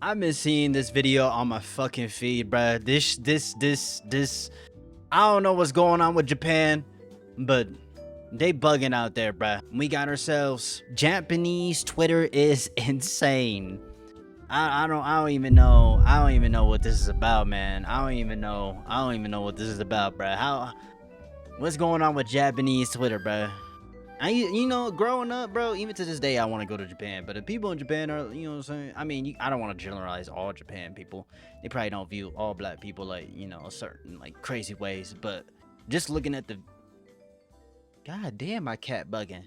I've been seeing this video on my fucking feed, bruh. This. I don't know what's going on with Japan, but they bugging out there, bruh. We got ourselves Japanese Twitter is insane. I don't even know. I don't even know what this is about, man. I don't even know what this is about, bruh. What's going on with Japanese Twitter, bruh? You know, growing up, bro, even to this day, I want to go to Japan. But the people in Japan are, you know what I'm saying? I mean, I don't want to generalize all Japan people. They probably don't view all black people like, you know, certain, like, crazy ways. But just looking at the... God damn, my cat bugging.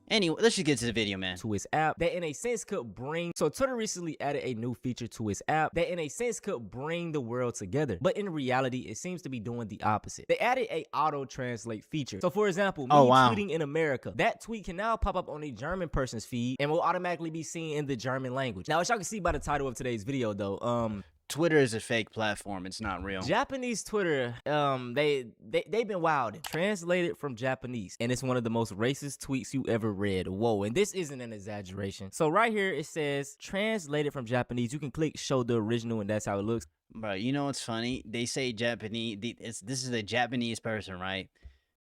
Anyway, let's just get to the video, man. To its app that in a sense could bring, so Twitter recently added a new feature to its app that in a sense could bring the world together, but in reality it seems to be doing the opposite. They added a auto translate feature. So for example, me tweeting in America, that tweet can now pop up on a German person's feed and will automatically be seen in the German language. Now, as y'all can see by the title of today's video though, Twitter is a fake platform. It's not real. Japanese Twitter, they've been wild. Translated from Japanese, and it's one of the most racist tweets you ever read. Whoa, and this isn't an exaggeration. So right here it says translated from Japanese. You can click show the original, and that's how it looks. Bro, you know what's funny? They say Japanese. This is a Japanese person, right?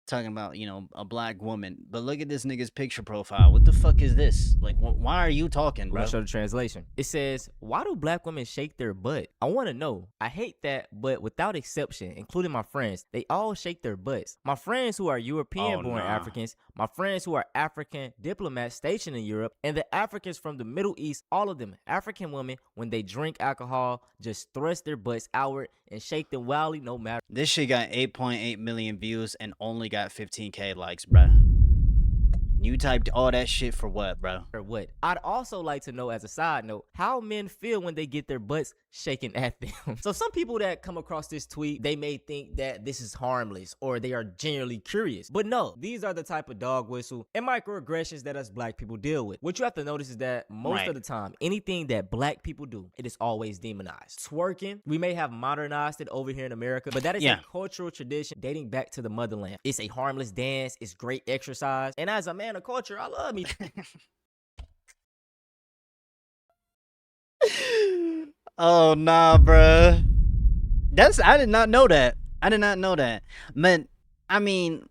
Talking about, you know, a black woman, but look at this nigga's picture profile. What the fuck is this? Like, why are you talking, bro? I'll show the translation. It says, why do black women shake their butt? I want to know. I hate that, but without exception, including my friends, they all shake their butts. My friends who are European-born Africans, my friends who are African diplomats stationed in Europe, and the Africans from the Middle East, all of them, African women, when they drink alcohol, just thrust their butts outward and shake them wildly no matter. This shit got 8.8 million views and only got 15K likes, bruh. You typed all that shit for what, bro? Or what? I'd also like to know, as a side note, how men feel when they get their butts shaken at them. So some people that come across this tweet, they may think that this is harmless or they are genuinely curious. But no, these are the type of dog whistle and microaggressions that us black people deal with. What you have to notice is that most of the time, anything that black people do, it is always demonized. Twerking, we may have modernized it over here in America, but that is a cultural tradition dating back to the motherland. It's a harmless dance, it's great exercise, and as a man of culture, I love me. Oh nah, bruh. I did not know that. Man, I mean,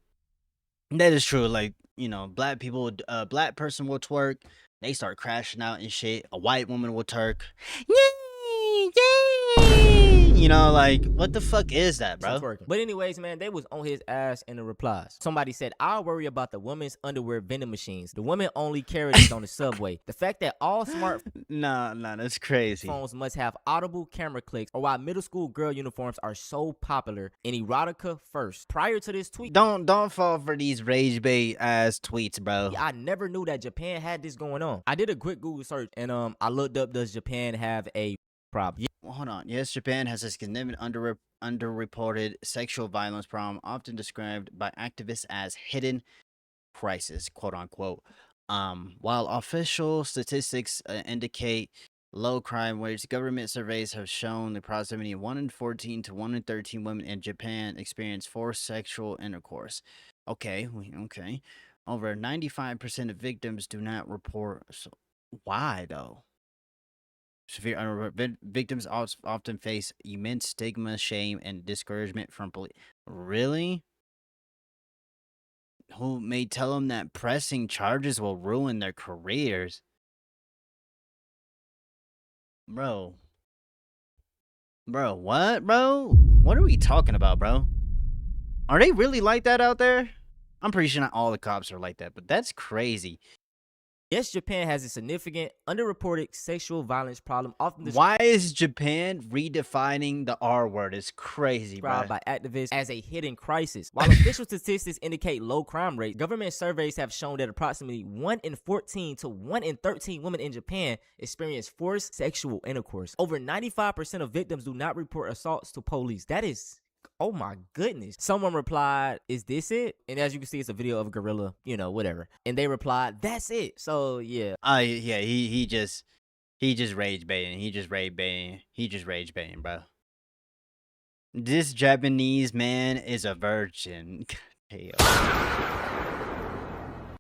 that is true. Like, you know, black people, black person will twerk, they start crashing out and shit. A white woman will twerk. Yay, yay. You know, like, what the fuck is that, bro? But anyways, man, they was on his ass in the replies. Somebody said, I'll worry about the women's underwear vending machines. The women only carry this on the subway. The fact that all smart nah, that's crazy. Phones must have audible camera clicks, or why middle school girl uniforms are so popular in erotica first. Prior to this tweet, don't fall for these rage bait ass tweets, bro. I never knew that Japan had this going on. I did a quick Google search and I looked up, does Japan have a problem? Well, hold on. Yes, Japan has a significant underreported sexual violence problem, often described by activists as hidden crisis, quote unquote. While official statistics indicate low crime rates, government surveys have shown the approximately 1 in 14 to 1 in 13 women in Japan experience forced sexual intercourse. Okay. Over 95% of victims do not report. So why though? Severe victims often face immense stigma, shame, and discouragement from police. Really? Who may tell them that pressing charges will ruin their careers? Bro, what, bro? What are we talking about, bro? Are they really like that out there? I'm pretty sure not all the cops are like that, but that's crazy. Yes, Japan has a significant underreported sexual violence problem. Why is Japan redefining the R word? It's crazy, bro. By activists as a hidden crisis. While official statistics indicate low crime rates, government surveys have shown that approximately 1 in 14 to 1 in 13 women in Japan experience forced sexual intercourse. Over 95% of victims do not report assaults to police. That is... oh my goodness. Someone replied, is this it? And as you can see, it's a video of a gorilla, you know, whatever. And they replied, that's it. So yeah. Yeah, he just rage baiting. He just rage baiting, bro. This Japanese man is a virgin. Hell.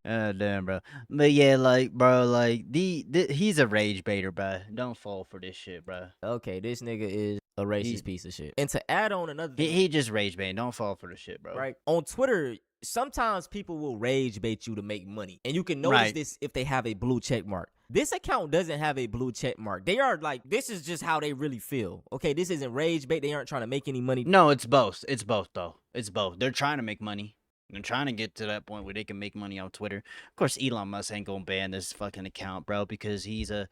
Damn, bro. But yeah, like, bro, like he's a rage baiter, bro. Don't fall for this shit, bro. Okay, this nigga is a racist He piece of shit. And to add on another he, thing, he just rage baiting. Don't fall for the shit, bro. right? On Twitter, sometimes people will rage bait you to make money. And you can notice Right. this if they have a blue check mark. This account doesn't have a blue check mark. They are like, this is just how they really feel. Okay, this isn't rage bait. They aren't trying to make any money. No, it's both. It's both, though. It's both. They're trying to make money. They're trying to get to that point where they can make money on Twitter. Of course, Elon Musk ain't gonna ban this fucking account, bro, because he's a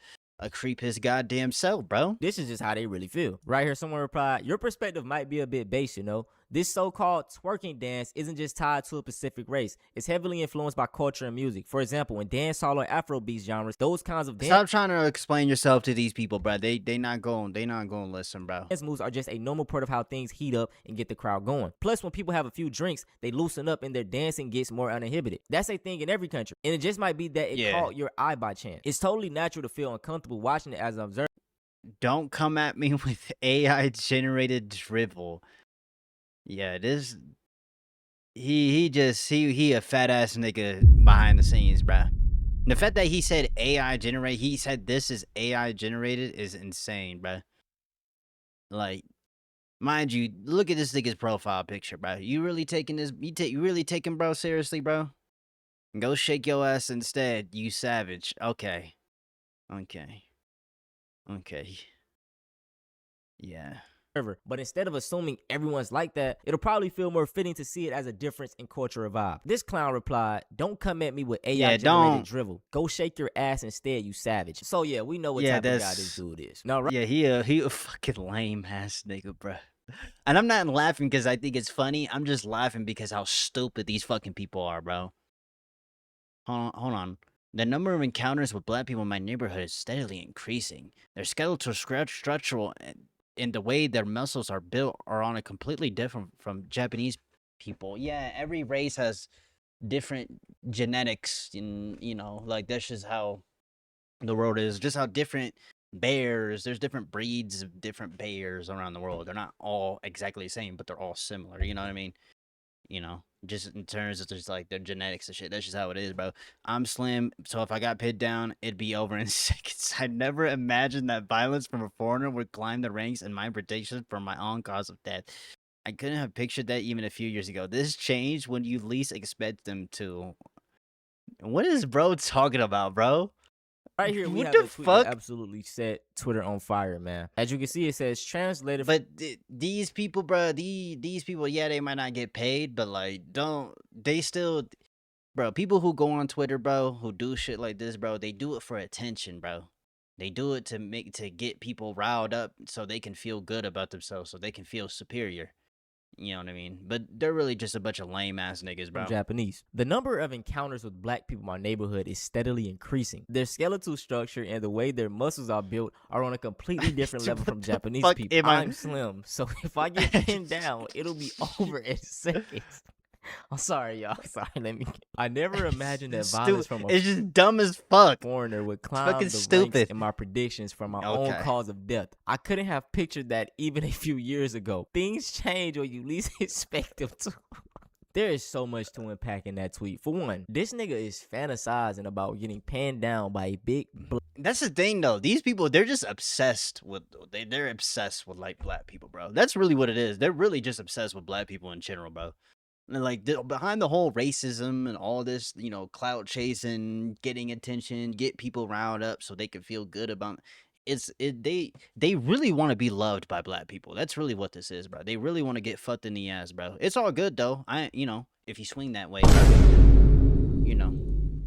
creep his goddamn self, bro. This is just how they really feel. Right here, someone replied, your perspective might be a bit base, you know. This so-called twerking dance isn't just tied to a specific race. It's heavily influenced by culture and music. For example, in dancehall or Afrobeat genres, those kinds of Stop trying to explain yourself to these people, bro. They not going to listen, bro. dance moves are just a normal part of how things heat up and get the crowd going. Plus, when people have a few drinks, they loosen up and their dancing gets more uninhibited. That's a thing in every country. And it just might be that it caught your eye by chance. It's totally natural to feel uncomfortable watching it as an observer. Don't come at me with AI generated drivel. Yeah, this he a fat ass nigga behind the scenes, bruh. The fact that he said AI generate, he said this is AI generated is insane, bruh. Like, mind you, look at this nigga's profile picture, bruh. You really taking this? You really taking bro seriously, bro? Go shake your ass instead, you savage. Okay. Yeah. But instead of assuming everyone's like that, it'll probably feel more fitting to see it as a difference in culture or vibe. This clown replied, don't come at me with AI generated drivel. Go shake your ass instead, you savage. So yeah, we know what type of guy this dude is. No, right? Yeah, he a fucking lame ass nigga, bro. And I'm not laughing because I think it's funny. I'm just laughing because how stupid these fucking people are, bro. Hold on. The number of encounters with black people in my neighborhood is steadily increasing. Their skeletal structural and the way their muscles are built are on a completely different from Japanese people. Yeah, every race has different genetics, and you know, like that's just how the world is. Just how different bears. There's different breeds of different bears around the world. They're not all exactly the same, but they're all similar. You know what I mean? You know, just in terms of just like their genetics and shit. That's just how it is, bro. I'm slim, so if I got pinned down, it'd be over in seconds. I never imagined that violence from a foreigner would climb the ranks and my prediction for my own cause of death. I couldn't have pictured that even a few years ago. This changed when you least expect them to. What is bro talking about, bro? Right here, we What have the a tweet fuck? that absolutely set Twitter on fire, man. As you can see, it says translated. But these people, bro, these people, yeah, they might not get paid, but like, they still, bro, people who go on Twitter, bro, who do shit like this, bro, they do it for attention, bro. They do it to get people riled up so they can feel good about themselves, so they can feel superior. You know what I mean? But they're really just a bunch of lame ass niggas, bro. Japanese. The number of encounters with black people in my neighborhood is steadily increasing. Their skeletal structure and the way their muscles are built are on a completely different level from Japanese people. I'm slim, so if I get pinned down, it'll be over in seconds. I'm sorry, y'all. Sorry, I never imagined that violence from it's just dumb as fuck. Foreigner would climb the ranks in my predictions for my own cause of death. I couldn't have pictured that even a few years ago. Things change when you least expect them to. There is so much to unpack in that tweet. For one, this nigga is fantasizing about getting pinned down by a big That's the thing, though. These people, they're just obsessed with, they're obsessed with, like, black people, bro. That's really what it is. They're really just obsessed with black people in general, bro. And, like, behind the whole racism and all this, you know, clout chasing, getting attention, get people riled up so they can feel good about they really want to be loved by black people. That's really what this is, bro. They really want to get fucked in the ass, bro. It's all good, though. You know, if you swing that way, you know.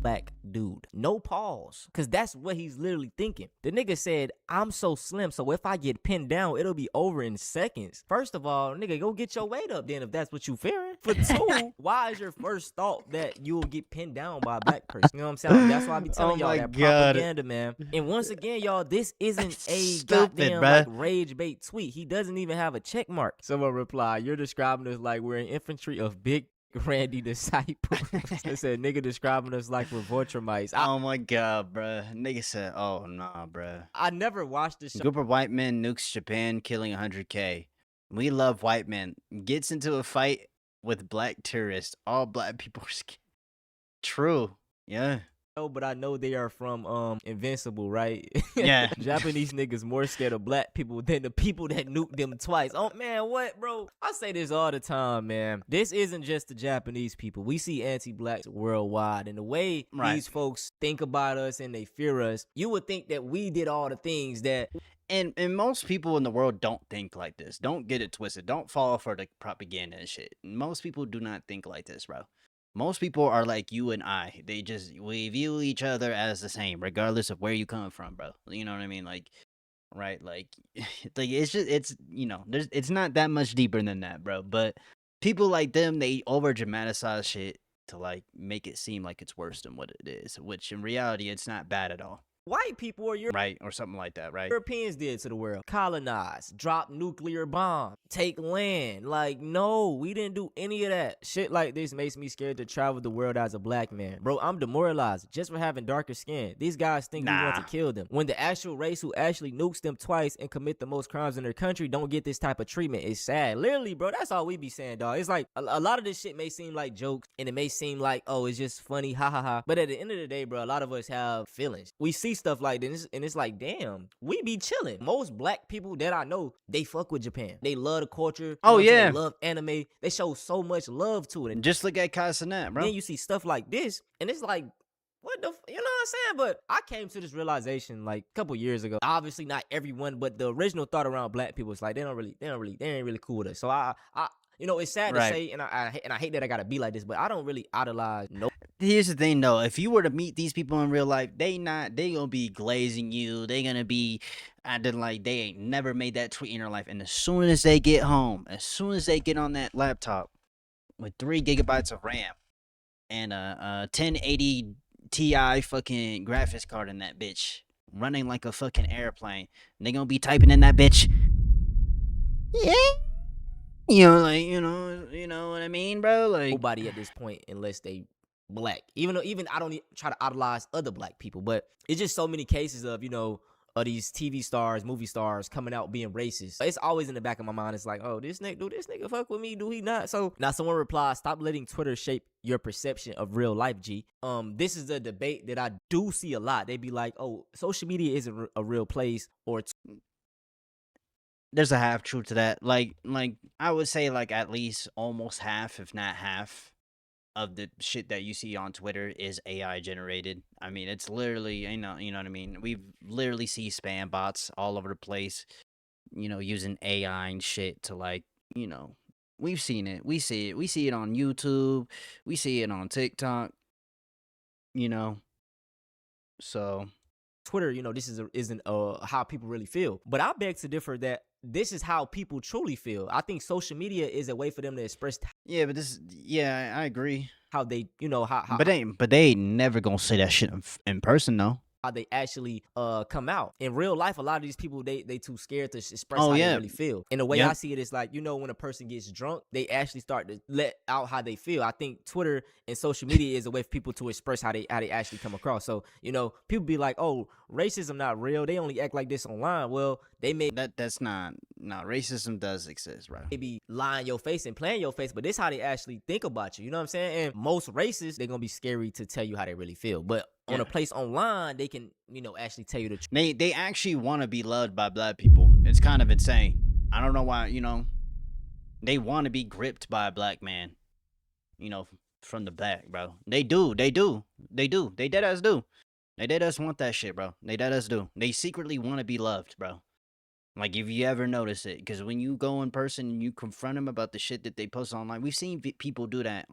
Black dude. No pause. Because that's what he's literally thinking. The nigga said, I'm so slim, so if I get pinned down, it'll be over in seconds. First of all, nigga, go get your weight up then if that's what you fearing. For two, why is your first thought that you'll get pinned down by a black person? You know what I'm saying? Like, that's why I be telling y'all that propaganda, man. And once again, y'all, this isn't a goddamn like rage bait tweet. He doesn't even have a check mark. Someone replied, you're describing us like we're an infantry of big Randy disciple. They said nigga describing us like we're Viltrumites. Oh my god, bruh. Nigga said, oh nah, bruh. I never watched this show. Group of white men nukes Japan, killing 100K. We love white men. Gets into a fight with black terrorists. All black people are scared. True. Yeah. No, but I know they are from Invincible, right? Yeah. Japanese niggas more scared of black people than the people that nuked them twice. Oh man, what, bro? I say this all the time, man. This isn't just the Japanese people. We see anti-blacks worldwide, and the way Right. these folks think about us and they fear us, you would think that we did all the things that. And most people in the world don't think like this. Don't get it twisted. Don't fall for the propaganda and shit. Most people do not think like this, bro. Most people are like you and I. We view each other as the same, regardless of where you come from, bro. You know what I mean? Like, right? Like, like it's not that much deeper than that, bro. But people like them, they over dramatize shit to like make it seem like it's worse than what it is, which in reality, it's not bad at all. White people or Right, or something like that, right? Europeans did to the world. Colonize, drop nuclear bomb, take land. Like, no, we didn't do any of that. Shit like this makes me scared to travel the world as a black man. Bro, I'm demoralized just for having darker skin. These guys think we want to kill them. When the actual race who actually nukes them twice and commit the most crimes in their country don't get this type of treatment, it's sad. Literally, bro, that's all we be saying, dog. It's like a lot of this shit may seem like jokes and it may seem like, oh, it's just funny, ha ha ha. But at the end of the day, bro, a lot of us have feelings. We see stuff like this and it's like, damn, we be chilling. Most black people that I know, they fuck with Japan. They love the culture. Oh, yeah. They love anime. They show so much love to it. And Just look at Casanet, bro. then you see stuff like this, and it's like, what the, you know what I'm saying? But I came to this realization like a couple years ago. Obviously not everyone, but the original thought around black people is like, they ain't really cool with us. So I you know, it's sad to say, and I hate that I gotta be like this, but I don't really idolize no. Here's the thing, though. If you were to meet these people in real life, they gonna be glazing you. They gonna be acting like they ain't never made that tweet in their life. And as soon as they get home, as soon as they get on that laptop with 3 gigabytes of RAM and a 1080 Ti fucking graphics card in that bitch, running like a fucking airplane, they gonna be typing in that bitch. Yeah. You know, like, you know what I mean, bro? Like, Nobody at this point unless they black. Even I don't try to idolize other black people, but it's just so many cases of, you know, of these TV stars, movie stars coming out being racist. It's always in the back of my mind. It's like, oh, do this nigga fuck with me? Do he not? So now someone replies, stop letting Twitter shape your perception of real life, G. This is a debate that I do see a lot. They be like, oh, social media isn't a real place, or there's a half truth to that. Like I would say like at least almost half, if not half, of the shit that you see on Twitter is AI generated. I mean, it's literally, you know what I mean? We literally see spam bots all over the place, you know, using AI and shit to like, you know, we've seen it. We see it on YouTube. We see it on TikTok, you know. So Twitter, you know, this isn't how people really feel. But I beg to differ that this is how people truly feel. I think social media is a way for them to express yeah, but I agree. how they, you know, how But they ain't never gonna say that shit in person, though. how they actually come out. In real life, a lot of these people, they too scared to express Oh, how yeah. they really feel. And the way Yep. I see it is like, you know, when a person gets drunk, they actually start to let out how they feel. I think Twitter and social media is a way for people to express how they actually come across. So, you know, people be like, oh, racism not real. They only act like this online. Well, they may That's not, no, racism does exist, bro. be lying your face and playing your face, but this how they actually think about you. You know what I'm saying? And most racists, they're gonna be scary to tell you how they really feel. But on a place online, they can, you know, actually tell you the truth. They actually want to be loved by black people. It's kind of insane. I don't know why, you know, they want to be gripped by a black man, you know, from the back, bro. They do. They dead ass do. They dead ass want that shit, bro. They dead ass do. They secretly want to be loved, bro. Like, if you ever notice it, because when you go in person and you confront them about the shit that they post online, we've seen people do that.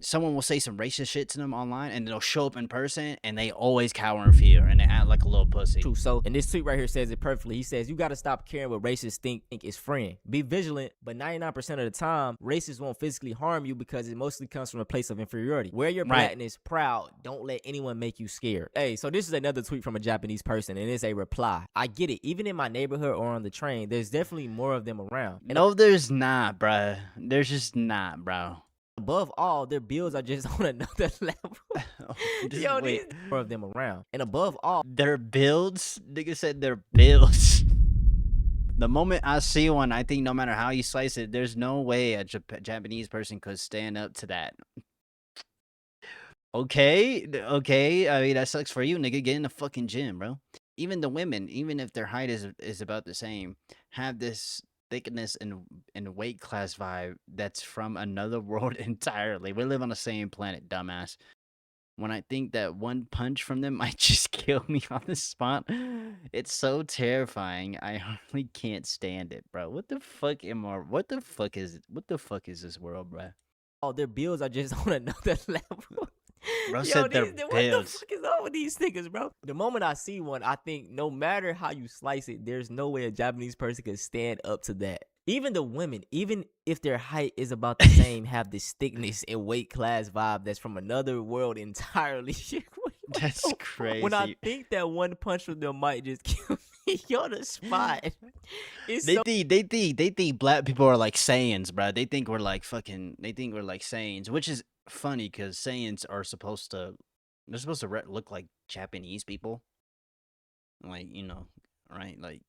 Someone will say some racist shit to them online, and they'll show up in person, and they always cower in fear, and they act like a little pussy. True. So, and this tweet right here says it perfectly. He says, you got to stop caring what racists think is friend. Be vigilant, but 99% of the time, racists won't physically harm you because it mostly comes from a place of inferiority. Wear your blackness proud. Don't let anyone make you scared. Hey, so this is another tweet from a Japanese person, and it's a reply. I get it. Even in my neighborhood or on the train, there's definitely more of them around. And No, there's not, bruh. There's just not, bro. above all, their bills are just on another level. Yo, wait. these more of them around. And above all, Their builds? Nigga said their builds. The moment I see one, I think no matter how you slice it, there's no way a Japanese person could stand up to that. Okay. I mean, that sucks for you, nigga. Get in the fucking gym, bro. Even the women, even if their height is about the same, have this thickness and weight class vibe that's from another world entirely. We live on the same planet, dumbass. When I think that one punch from them might just kill me on the spot, it's so terrifying. I hardly can't stand it, bro. What the fuck am I? What the fuck is this world, bro? Oh, their bills are just on another level. Bro Yo, said their what the builds. fuck is up with these niggas, bro? The moment I see one, I think no matter how you slice it, there's no way a Japanese person could stand up to that. Even the women, even if their height is about the same, have this thickness and weight class vibe that's from another world entirely. That's When I crazy. think that one punch from them might just kill me on the spot, it's They so think black people are like Saiyans, bro. They think we're like Saiyans, which is funny because Saiyans are supposed to look like Japanese people, like right? Like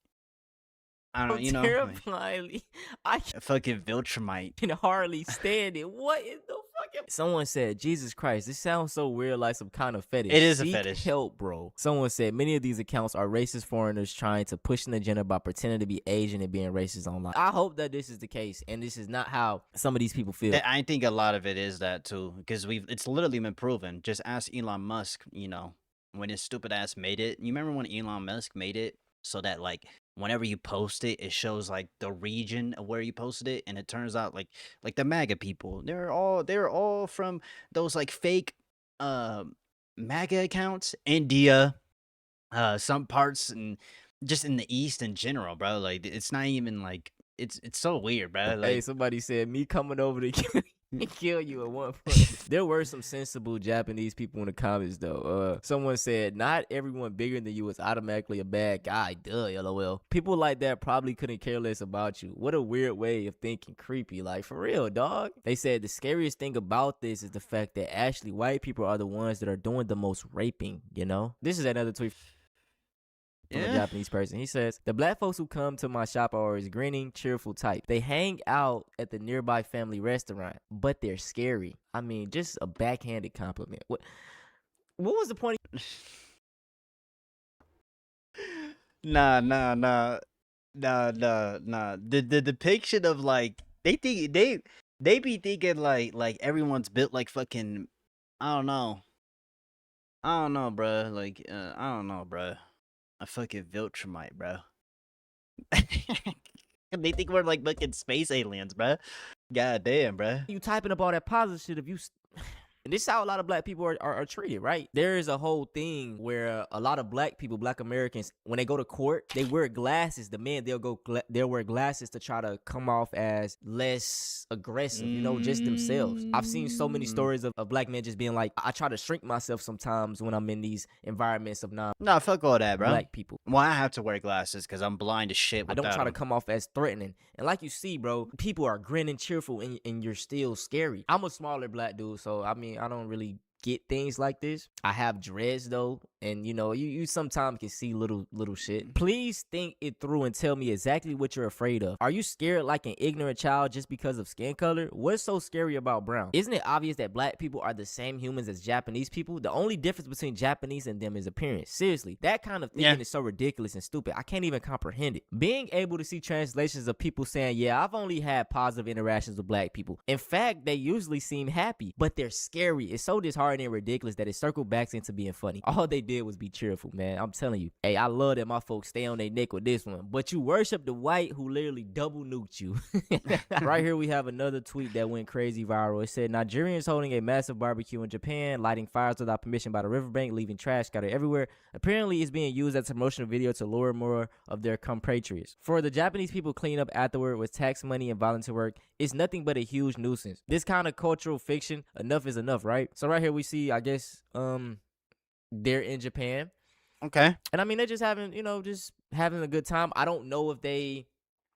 I don't, like terrifyingly. I a fucking Viltrumite. can hardly stand it. What in the fuck? Someone said, Jesus Christ, this sounds so weird, like some kind of fetish. It is a Seek fetish. help, bro. Someone said many of these accounts are racist foreigners trying to push an agenda by pretending to be Asian and being racist online. I hope that this is the case, and this is not how some of these people feel. I think a lot of it is that too, because it's literally been proven. Just ask Elon Musk, when his stupid ass made it. You remember when Elon Musk made it so that like whenever you post it, it shows like the region of where you posted it, and it turns out like the MAGA people, they're all from those like fake MAGA accounts, India, some parts and just in the East in general, bro. Like it's not even like it's so weird, bro. Like Hey, somebody said me coming over to kill you at one point. There were some sensible Japanese people in the comments though. Someone said not everyone bigger than you is automatically a bad guy. Duh, lol. People like that probably couldn't care less about you. What a weird way of thinking. Creepy, like for real, dog. They said the scariest thing about this is the fact that actually white people are the ones that are doing the most raping. This is another tweet from a Japanese person. He says, the black folks who come to my shop are always grinning, cheerful type. They hang out at the nearby family restaurant, but they're scary. I mean, just a backhanded compliment. What was the point? Nah. The depiction of like they be thinking like everyone's built like fucking I don't know, bro. Like I don't know, bro. A fucking Viltrumite, bro. They think we're like fucking space aliens, bro. God damn, bro. You typing up all that positive shit if you... And this is how a lot of black people are treated, right? There is a whole thing where a lot of black people, black Americans, when they go to court, they wear glasses. The men, they'll wear glasses to try to come off as less aggressive, just themselves. I've seen so many stories of black men just being like, I try to shrink myself sometimes when I'm in these environments of Nah, fuck all that, bro. black people. Well, I have to wear glasses because I'm blind as shit I without don't try to them. come off as threatening. And like you see, bro, people are grinning, cheerful, and you're still scary. I'm a smaller black dude, so I mean, I don't really get things like this. I have dreads though, and you sometimes can see little shit. Please think it through and tell me exactly what you're afraid of. Are you scared like an ignorant child just because of skin color? What's so scary about brown? Isn't it obvious that black people are the same humans as Japanese people? The only difference between Japanese and them is appearance. Seriously, that kind of thinking is so ridiculous and stupid. I can't even comprehend it. Being able to see translations of people saying, yeah, I've only had positive interactions with black people. In fact, they usually seem happy, but they're scary. It's so disheartening and ridiculous that it circled back into being funny. All they did was be cheerful, man. I'm telling you. Hey, I love that my folks stay on their neck with this one. But you worship the white who literally double nuked you. Right here we have another tweet that went crazy viral. It said, Nigerians holding a massive barbecue in Japan, lighting fires without permission by the riverbank, leaving trash scattered everywhere. Apparently it's being used as a promotional video to lure more of their compatriots. For the Japanese people clean up afterward with tax money and volunteer work, it's nothing but a huge nuisance. This kind of cultural fiction, enough is enough, right? So right here we see, I guess, they're in Japan. Okay. And I mean, they're just having, just having a good time. I don't know if they...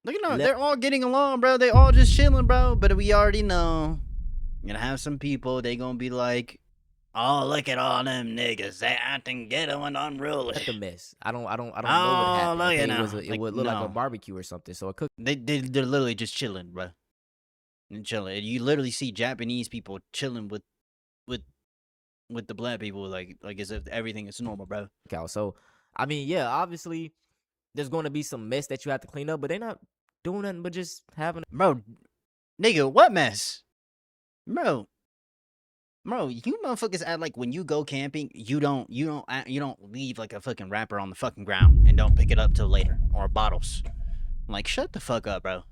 Look, they're all getting along, bro. They all just chilling, bro. But we already know you're gonna have some people, they gonna be like, oh, look at all them niggas. They acting ghetto and unruly. That's a mess. I don't know what happened. Look Okay, at it would look like a barbecue or something. So it could... They're literally just chilling, bro. And chilling. You literally see Japanese people chilling with with the black people, like as if everything is normal, bro. out. So, I mean, yeah, obviously there's going to be some mess that you have to clean up, but they're not doing nothing but just having. Bro, nigga, what mess? Bro, you motherfuckers act like when you go camping, you don't leave like a fucking wrapper on the fucking ground and don't pick it up till later, or bottles. Like, shut the fuck up, bro.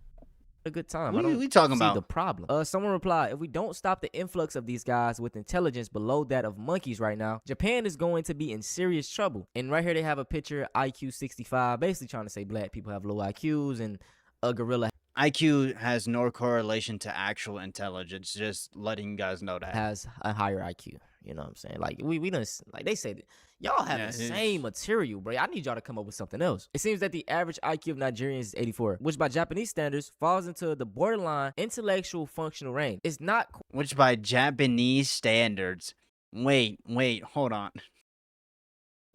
A good time. What I are don't we talking see about? the problem. Someone replied, if we don't stop the influx of these guys with intelligence below that of monkeys right now, Japan is going to be in serious trouble. And right here they have a picture, IQ 65, basically trying to say black people have low IQs and a gorilla IQ has no correlation to actual intelligence. Just letting you guys know that. has a higher IQ. You know what I'm saying? Like we done, like they say that y'all have Yeah, the it same is. material, bro. I need y'all to come up with something else. It seems that the average IQ of Nigerians is 84, which by Japanese standards falls into the borderline intellectual functional range. It's not Which by Japanese standards. Wait, hold on.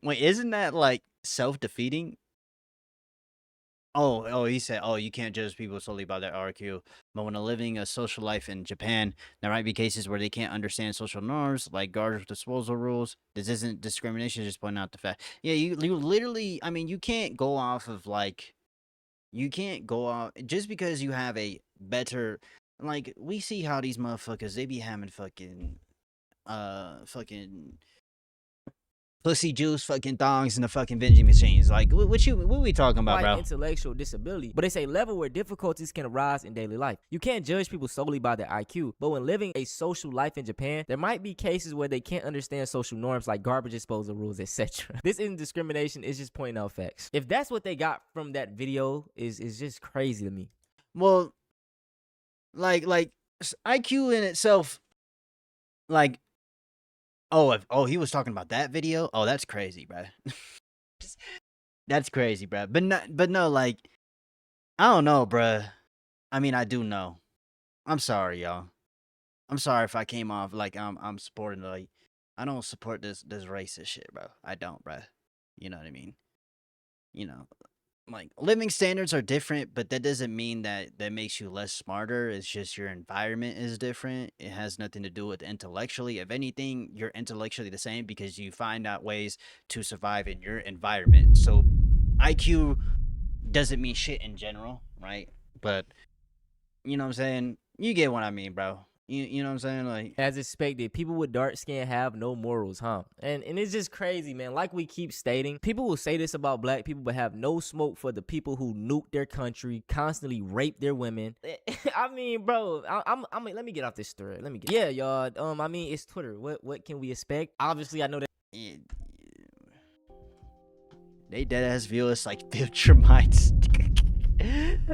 Wait, isn't that like self-defeating? Oh, he said, oh, you can't judge people solely by their RQ. But when living a social life in Japan, there might be cases where they can't understand social norms, like garbage disposal rules. This isn't discrimination, just pointing out the fact. Yeah, you literally, I mean, you can't go off of like, you can't go off, just because you have a better, like, we see how these motherfuckers, they be having fucking pussy juice fucking thongs in the fucking vending machines. Like, what we talking about, like bro? intellectual disability, but it's a level where difficulties can arise in daily life. You can't judge people solely by their IQ, but when living a social life in Japan, there might be cases where they can't understand social norms like garbage disposal rules, etc. This isn't discrimination, it's just pointing out facts. If that's what they got from that video, is just crazy to me. Well, like IQ in itself, like, he was talking about that video. Oh, that's crazy, bro. That's crazy, bro. But no, like, I don't know, bro. I mean, I do know. I'm sorry, y'all. I'm sorry if I came off like I'm supporting, like, I don't support this racist shit, bro. I don't, bro. You know what I mean? You know, like, living standards are different, but that doesn't mean that makes you less smarter. It's just your environment is different. It has nothing to do with intellectually. If anything, you're intellectually the same because you find out ways to survive in your environment. So IQ doesn't mean shit in general, right? But you know what I'm saying? You get what I mean, bro. You know what I'm saying? Like, As expected, people with dark skin have no morals, huh? And it's just crazy, man. Like we keep stating, people will say this about black people, but have no smoke for the people who nuke their country, constantly rape their women. I mean, bro, I mean, let me get off this story. Yeah, y'all. I mean, it's Twitter. What can we expect? Obviously, I know that. they dead ass view us like Viltrumites.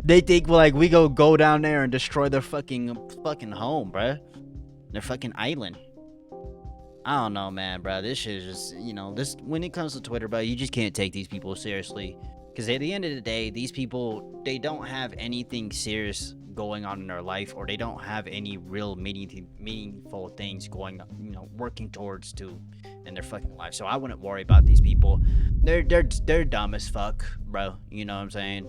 They think like we go down there and destroy their fucking home, bruh. Their fucking island. I don't know, man, bro. This shit is just, this, when it comes to Twitter, bro, you just can't take these people seriously. Because at the end of the day, these people, they don't have anything serious going on in their life, or they don't have any real meaningful things going, working towards to in their fucking life. So I wouldn't worry about these people. They're dumb as fuck, bro. You know what I'm saying?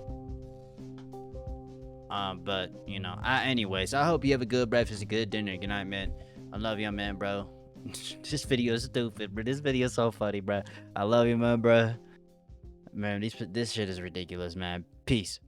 But anyways, I hope you have a good breakfast, a good dinner. Good night, man. I love you, man, bro. This video is stupid, bro. This video is so funny, bro. I love you, man, bro. Man, this shit is ridiculous, man. Peace.